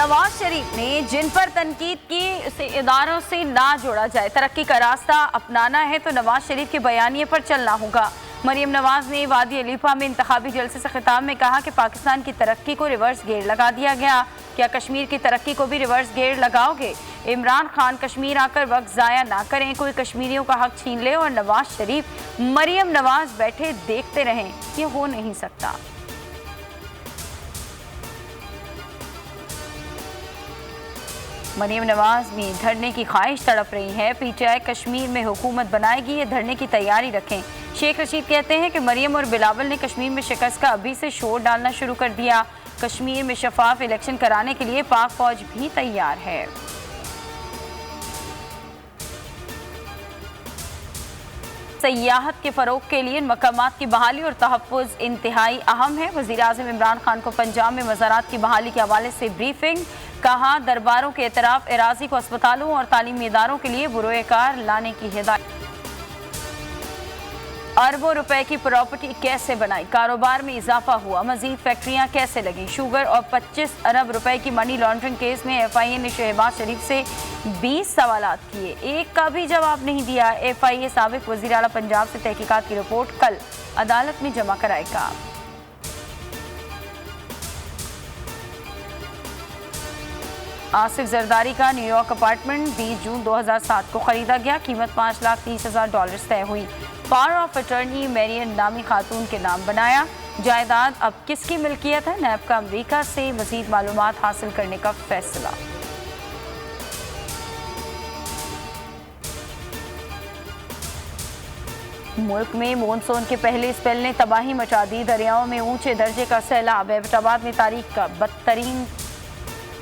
नवाज शरीफ ने जिन पर तनकीद की उसे इदारों से ना जोड़ा जाए, तरक्की का रास्ता अपनाना है तो नवाज शरीफ के बयानिए पर चलना होगा। मरियम नवाज ने वादी अलीफा में इंतखाबी जलसे से खिताब में कहा कि पाकिस्तान की तरक्की को रिवर्स गेयर लगा दिया गया। क्या कश्मीर की तरक्की को भी रिवर्स गेयर लगाओगे? इमरान खान कश्मीर आकर वक्त ज़ाया ना करें, कोई कश्मीरियों का हक छीन ले और नवाज शरीफ मरियम नवाज बैठे देखते रहें, ये हो नहीं सकता। मरियम नवाज में धरने की ख्वाहिश तड़प रही है। पीटीआई कश्मीर में हुकूमत बनाएगी, ये धरने की तैयारी रखें। शेख रशीद कहते हैं कि मरियम और बिलावल ने कश्मीर में शिकस्त का अभी से शोर डालना शुरू कर दिया। कश्मीर में शफाफ इलेक्शन कराने के लिए पाक फौज भी तैयार है। सयाहत के फ़रोग के लिए इन मकामात की बहाली और तहफ़्फ़ुज़ इंतहाई अहम है। वज़ीर-ए-आज़म इमरान खान को पंजाब में मज़ारात की बहाली के हवाले से ब्रीफिंग। कहा, दरबारों के एतराफ़ एराज़ी को अस्पतालों और तालीमी इदारों के लिए बुरोएकार लाने की हिदायत। अरबों रुपए की प्रॉपर्टी कैसे बनाई, कारोबार में इजाफा हुआ, मजीद फैक्ट्रियां कैसे लगी। शुगर और 25 अरब रुपए की मनी लॉन्ड्रिंग केस में FIA ने शहबाज शरीफ से 20 सवालात किए, एक का भी जवाब नहीं दिया। FIA साबिक वज़ीर आला पंजाब से तहकीकात की रिपोर्ट कल अदालत में जमा कराएगा। आसिफ जरदारी का न्यूयॉर्क अपार्टमेंट 20 जून 2007 को खरीदा गया। कीमत $5,30,000 तय हुई। पावर ऑफ अटर्नी मैरियन नामी खातून के नाम बनाया। जायदाद अब किसकी मिल्कियत है? नैब का अमरीका से मजीद मालूमात हासिल करने का फैसला। मुल्क में मानसून के पहले स्पेल ने तबाही मचा दी। दरियाओं में ऊंचे दर्जे का सैलाब। एबटाबाद में तारीख का बदतरीन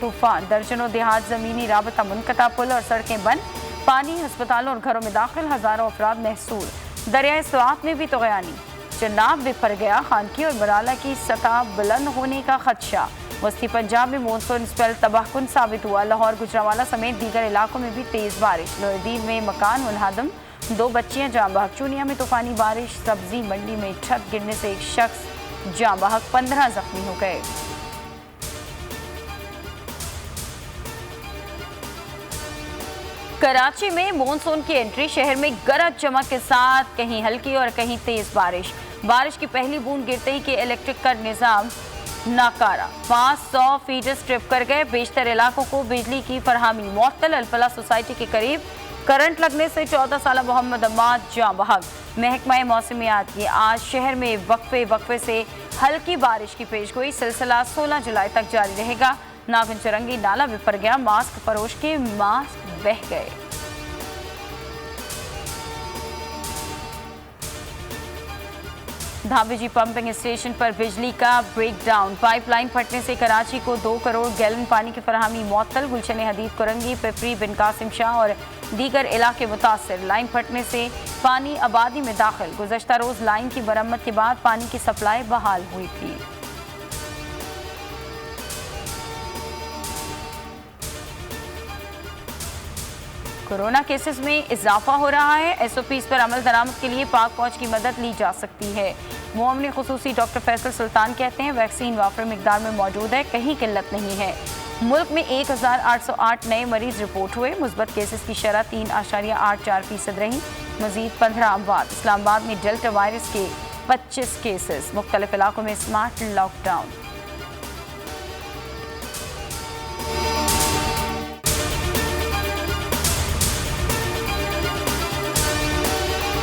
तूफान। दर्जनों देहात जमीनी राबता मुनक़ता, पुल और सड़कें बंद। पानी अस्पतालों और घरों में दाखिल, हजारों अफराद महसूर। दरियाए स्वात में भी तग़यानी। चनाब बिफर गया। खानकी और बराला की सतह बुलंद होने का खदशा। वस्ती पंजाब में मानसून स्पेल तबाहकुन साबित हुआ। लाहौर, गुजरांवाला समेत दीगर इलाकों में भी तेज बारिश। लोहदीन में मकान मुनहदम, 2 बच्चियां जाँ बहक। चूनिया में तूफानी बारिश। सब्जी मंडी में छत गिरने से एक शख्स जाँ बहक, 15 जख्मी हो गए। कराची में मानसून की एंट्री। शहर में गरज चमक के साथ कहीं हल्की और कहीं तेज बारिश। बारिश की पहली बूंद गिरते ही के इलेक्ट्रिक का निज़ाम नाकारा। 500 फीडर्स ट्रिप कर गए। बेशतर इलाकों को बिजली की फरहमी मुअत्तल। अलफला सोसाइटी के करीब करंट लगने से 14 साल मोहम्मद अम्माद जाँ बहक। महकमा मौसमियात की आज शहर में वक्फे से हल्की बारिश की पेशगोई। सिलसिला 16 जुलाई तक जारी रहेगा। नागन चरंगी नाला बिफर गया। मास्क फरोश के मास्क बह गए। धाबेजी पंपिंग स्टेशन पर बिजली का ब्रेकडाउन। पाइपलाइन फटने से कराची को 2 करोड़ गैलन पानी की फराहमी मुअत्तल। गुलशन हदीद, कुरंगी, पिपरी, बिन कासिम शाह और दीगर इलाके मुतासर। लाइन फटने से पानी आबादी में दाखिल। गुज़श्ता रोज लाइन की मरम्मत के बाद पानी की सप्लाई बहाल हुई थी। कोरोना केसेस में इजाफा हो रहा है। SOPs पर अमल दरामद के लिए पाक फौज की मदद ली जा सकती है। मुअम्मिन खुसूसी डॉक्टर फैसल सुल्तान कहते हैं, वैक्सीन वाफिर मिकदार में मौजूद है, कहीं किल्लत नहीं है। मुल्क में 1808 नए मरीज रिपोर्ट हुए। मुस्बत केसेस की शरह 3.84% रही। मजीद 15 अमवात। इस्लामाबाद में डेल्टा वायरस के 25 केसेस। मुख्तलिफ इलाकों में स्मार्ट लॉकडाउन।